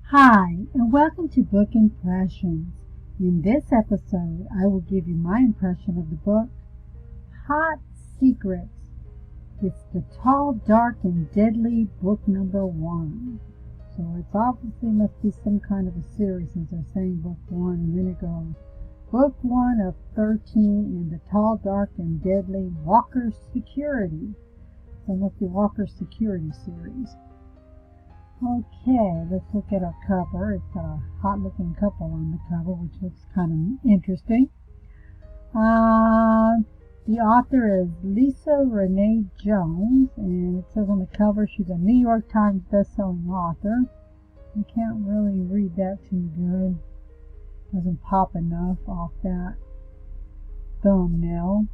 Hi, and welcome to Book Impressions. In this episode, I will give you my impression of the book, Hot Secrets. It's the tall, dark, and deadly book number 1. So it's obviously must be some kind of a series since they're saying book 1, and then it goes, book 1 of 13 in the tall, dark, and deadly Walker Security. So it must be Walker Security series. Okay, let's look at our cover. It's got a hot-looking couple on the cover, which looks kind of interesting. The author is Renee Jones, and it says on the cover she's a New York Times best-selling author. I can't really read that too good. Doesn't pop enough off that thumbnail.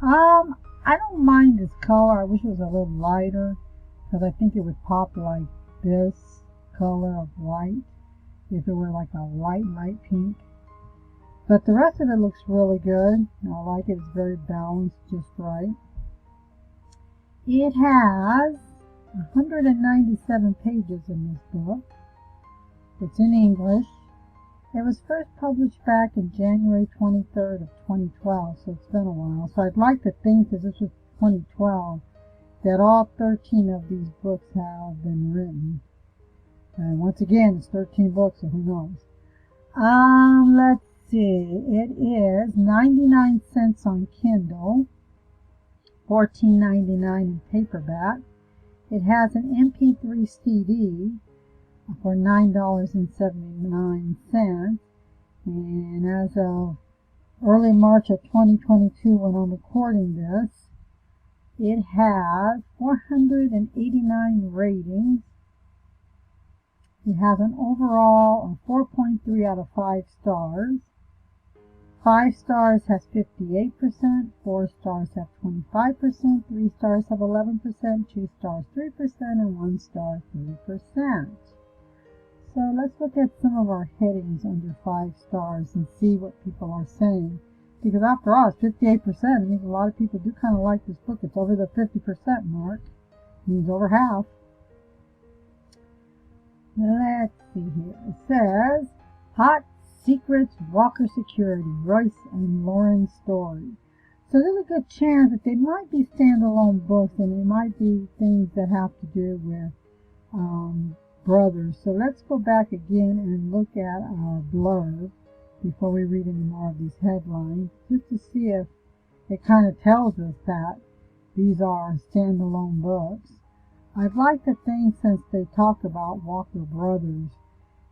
I don't mind this color. I wish it was a little lighter, because I think it would pop like this color of white if it were like a light pink, but the rest of it looks really good. I like it. It's very balanced, just right. It has 197 pages in this book. It's in English. It was first published back in January 23rd of 2012, so it's been a while. So I'd like to think that this was 2012 that all 13 of these books have been written. And once again, it's 13 books, so who knows. Let's see. It is 99 cents on Kindle, $14.99 in paperback. It has an MP3 CD for $9.79. And as of early March of 2022, when I'm recording this, it has 489 ratings. It has an overall of 4.3 out of 5 stars. 5 stars has 58%, 4 stars have 25%, 3 stars have 11%, 2 stars 3%, and 1 star 3%. So let's look at some of our headings under 5 stars and see what people are saying. Because after all, it's 58%. It means a lot of people do kind of like this book. It's over the 50% mark. It means over half. Let's see here. It says, Hot Secrets, Walker Security, Royce and Lauren's story. So there's a good chance that they might be standalone books, and they might be things that have to do with brothers. So let's go back again and look at our blurb before we read any more of these headlines, just to see if it kind of tells us that these are standalone books. I'd like to think, since they talk about Walker brothers,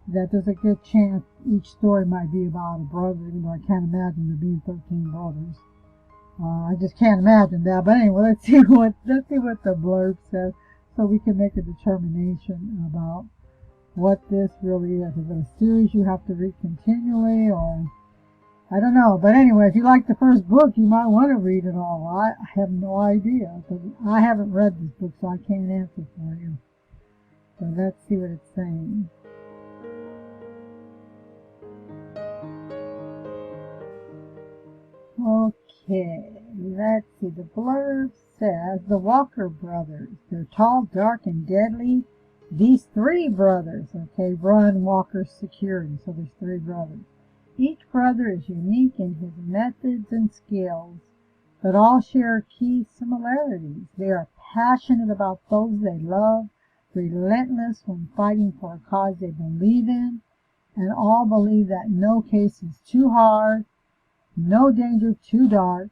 that there's a good chance each story might be about a brother, even though I can't imagine there being 13 brothers. I just can't imagine that. But anyway, let's see what the blurb says, so we can make a determination about what this really is. Is it a series you have to read continually, or I don't know. But anyway, if you like the first book, you might want to read it all. I have no idea, but I haven't read this book, so I can't answer for you. So let's see what it's saying. Okay, let's see. The blurb says, the Walker brothers, they're tall, dark, and deadly. These 3 brothers, okay, run Walker Security, so there's 3 brothers. Each brother is unique in his methods and skills, but all share key similarities. They are passionate about those they love, relentless when fighting for a cause they believe in, and all believe that no case is too hard, no danger too dark.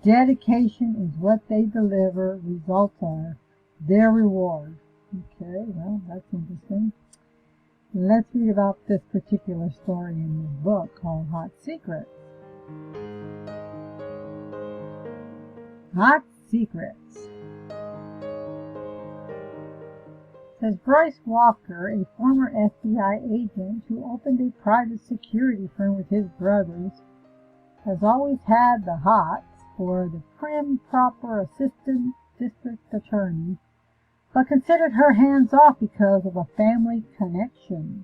Dedication is what they deliver. Results are their reward. Okay, well, that's interesting. Let's read about this particular story in this book called Hot Secrets. Hot Secrets. It says Bryce Walker, a former FBI agent who opened a private security firm with his brothers, has always had the hots for the prim, proper assistant district attorney, but considered her hands off because of a family connection.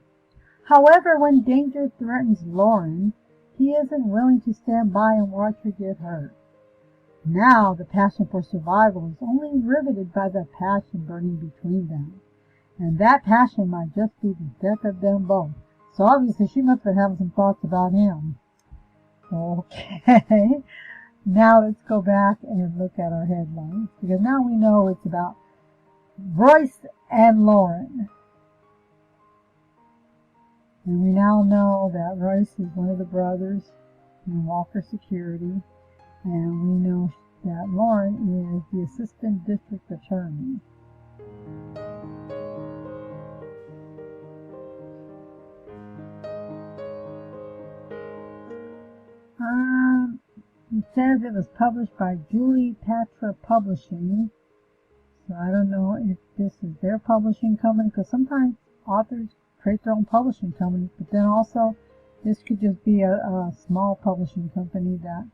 However, when danger threatens Lauren, he isn't willing to stand by and watch her get hurt. Now the passion for survival is only riveted by the passion burning between them. and that passion might just be the death of them both. So obviously she must have been having some thoughts about him. Okay, now let's go back and look at our headlines, because now we know it's about Royce and Lauren. And we now know that Royce is one of the brothers in Walker Security, and we know that Lauren is the assistant district attorney. It says it was published by Julie Patra Publishing. So I don't know if this is their publishing company, because sometimes authors create their own publishing company, but then also this could just be a small publishing company that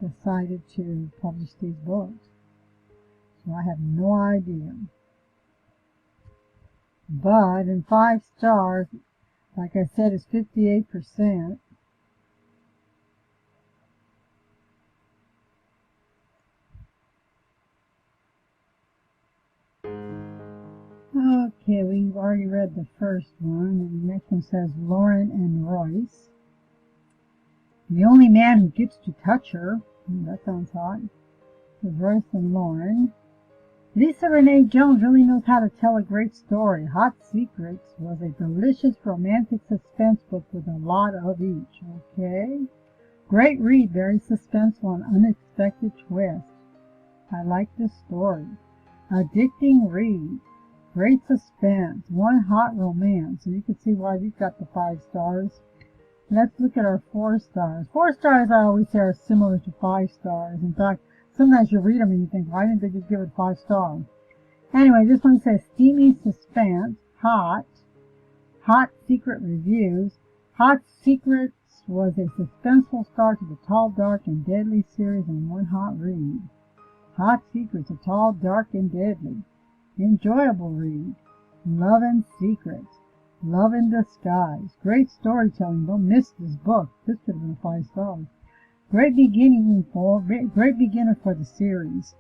decided to publish these books. So I have no idea. But in 5 stars, like I said, it's 58%. Okay, we've already read the first one, and the next one says Lauren and Royce. The only man who gets to touch her. That sounds hot. Is Royce and Lauren. Lisa Renee Jones really knows how to tell a great story. Hot Secrets was a delicious romantic suspense book with a lot of each. Okay. Great read, very suspenseful and unexpected twist. I like this story. Addicting read. Great suspense. One hot romance. So you can see why we've got the 5 stars. Let's look at our 4 stars. 4 stars, I always say, are similar to 5 stars. In fact, sometimes you read them and you think, why didn't they just give it 5 stars? Anyway, this one says steamy suspense, hot secret reviews. Hot Secrets was a suspenseful start to the tall, dark, and deadly series in one hot read. Hot Secrets, a tall, dark, and deadly. Enjoyable read. Love and Secrets. Love in Disguise. Great storytelling. Don't miss this book. This could have been 5 stars. Great beginner for the series.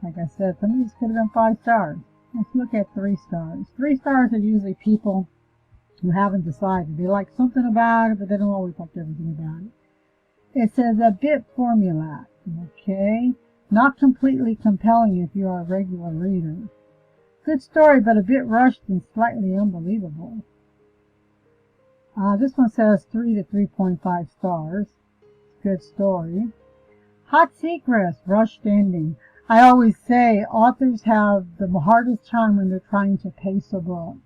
Like I said, some of these could have been 5 stars. Let's look at 3 stars. 3 stars are usually people who haven't decided. They like something about it, but they don't always like everything about it. It says a bit formulaic. Okay. Not completely compelling if you are a regular reader. Good story, but a bit rushed and slightly unbelievable. This one says 3 to 3.5 stars. Good story. Hot Secrets, rushed ending. I always say authors have the hardest time when they're trying to pace a book,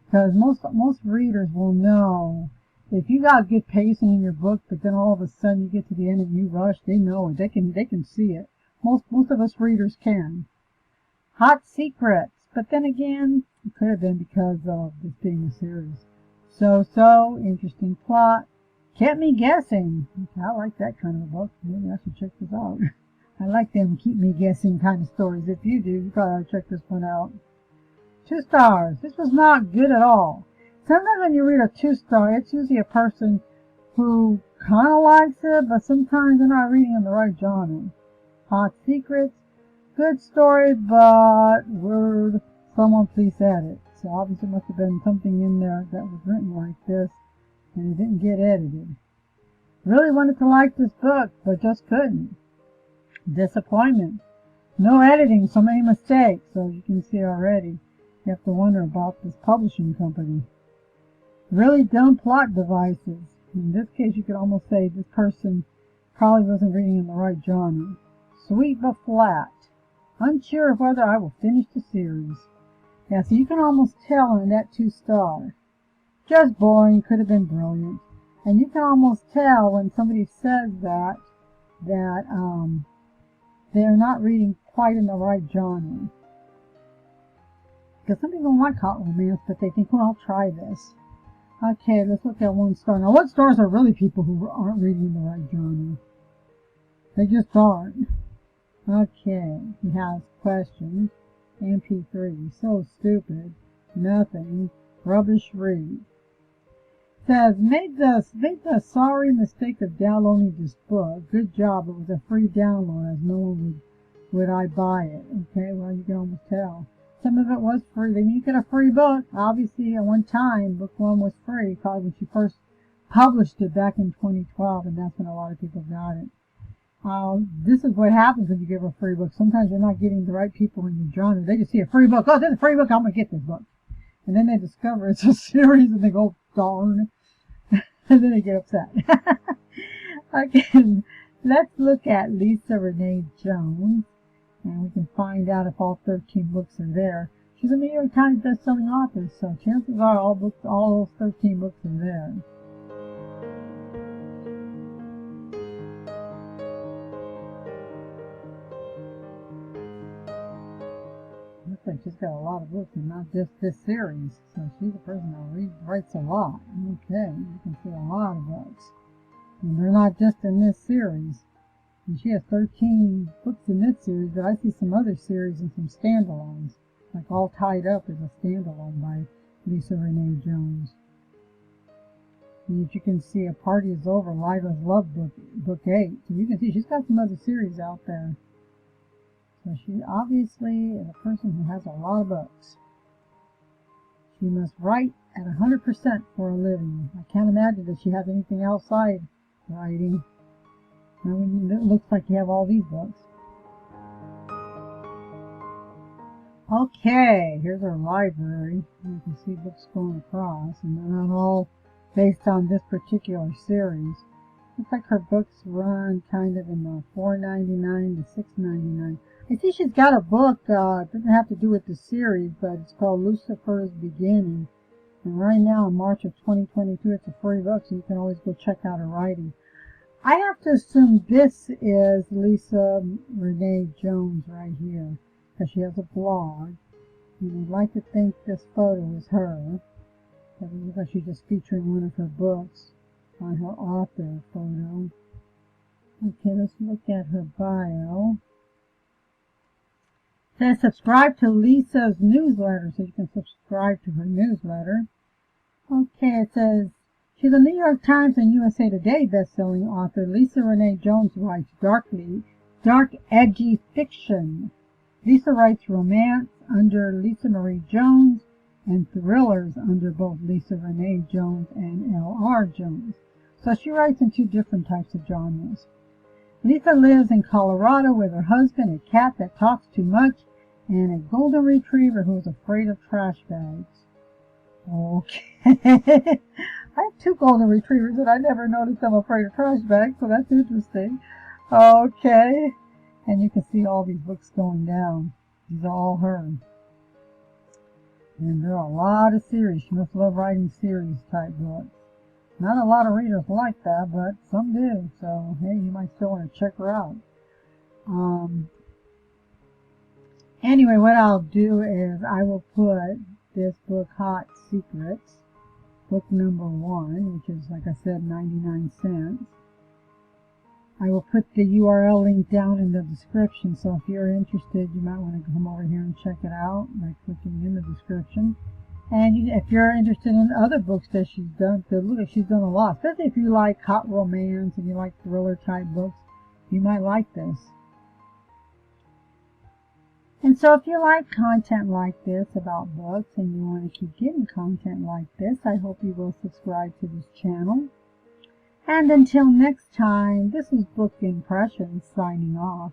because most readers will know if you got good pacing in your book, but then all of a sudden you get to the end and you rush. They know it. They can see it. Most of us readers can. Hot Secrets. But then again, it could have been because of this being a series. So, interesting plot. Kept me guessing. I like that kind of a book. Maybe I should check this out. I like them keep me guessing kind of stories. If you do, you probably ought to check this one out. 2 stars. This was not good at all. Sometimes when you read a 2 star, it's usually a person who kind of likes it, but sometimes they're not reading in the right genre. Hot Secrets. Good story, but word, someone please add it. So obviously must have been something in there that was written like this, and it didn't get edited. Really wanted to like this book, but just couldn't. Disappointment. No editing, so many mistakes. So you can see already, you have to wonder about this publishing company. Really dumb plot devices. In this case, you could almost say this person probably wasn't reading in the right genre. Sweet but flat. Unsure of whether I will finish the series. Yeah, so you can almost tell in that 2 star. Just boring, could have been brilliant. And you can almost tell when somebody says that they're not reading quite in the right genre. Because some people don't like hot romance, but they think, well, I'll try this. Okay, let's look at 1 star. Now, 1 stars are really people who aren't reading in the right genre. They just aren't. Okay, he has questions. MP3, so stupid, nothing, rubbish read. Says, made the sorry mistake of downloading this book. Good job, it was a free download, as no one would I buy it. Okay, well, you can almost tell. some of it was free. Then you get a free book. Obviously, at one time, book one was free, probably when she first published it back in 2012, and that's when a lot of people got it. This is what happens when you give a free book. Sometimes you're not getting the right people in your genre. They just see a free book. Oh, there's a free book. I'm going to get this book. And then they discover it's a series, and they go, darn. And then they get upset. Okay, let's look at Lisa Renee Jones, and we can find out if all 13 books are there. She's a New York Times best-selling author, so chances are all those 13 books are there. Looks like she's got a lot of books, and not just this series. So she's a person that writes a lot. Okay, you can see a lot of books. And they're not just in this series. And she has 13 books in this series, but I see some other series and some standalones. Like All Tied Up is a standalone by Lisa Renee Jones. And you can see A Party Is Over, Lila's Love Book 8. So you can see she's got some other series out there. So she obviously is a person who has a lot of books. She must write at 100% for a living. I can't imagine that she has anything outside writing. I mean, it looks like you have all these books. Okay, here's our library. You can see books going across, and they're not all based on this particular series. Looks like her books run kind of in the $4.99 to $6.99. I see she's got a book, it doesn't have to do with the series, but it's called Lucifer's Beginning. And right now, in March of 2022, it's a free book, so you can always go check out her writing. I have to assume this is Lisa Renee Jones right here, because she has a blog. And I'd like to think this photo is her. It looks like she's just featuring one of her books on her author photo. Okay, let's look at her bio. It says subscribe to Lisa's newsletter, so you can subscribe to her newsletter. Okay, it says she's a New York Times and USA Today best-selling author. Lisa Renee Jones writes dark, edgy fiction. Lisa writes romance under Lisa Marie Jones and thrillers under both Lisa Renee Jones and L.R. Jones. So she writes in two different types of genres. Lisa lives in Colorado with her husband, a cat that talks too much, and a golden retriever who is afraid of trash bags. Okay. I have two golden retrievers and I never noticed I'm afraid of trash bags, so that's interesting. Okay. And you can see all these books going down. These are all her. And there are a lot of series. She must love writing series type books. Not a lot of readers like that, but some do. So, hey, you might still want to check her out. Anyway, what I'll do is I will put this book, Hot Secrets, book number 1, which is, like I said, 99 cents. I will put the URL link down in the description, so if you're interested, you might want to come over here and check it out by clicking in the description. And if you're interested in other books that she's done, look, she's done a lot, especially if you like hot romance and you like thriller type books, you might like this. And so if you like content like this about books and you want to keep getting content like this, I hope you will subscribe to this channel. And until next time, this is Book Impressions signing off.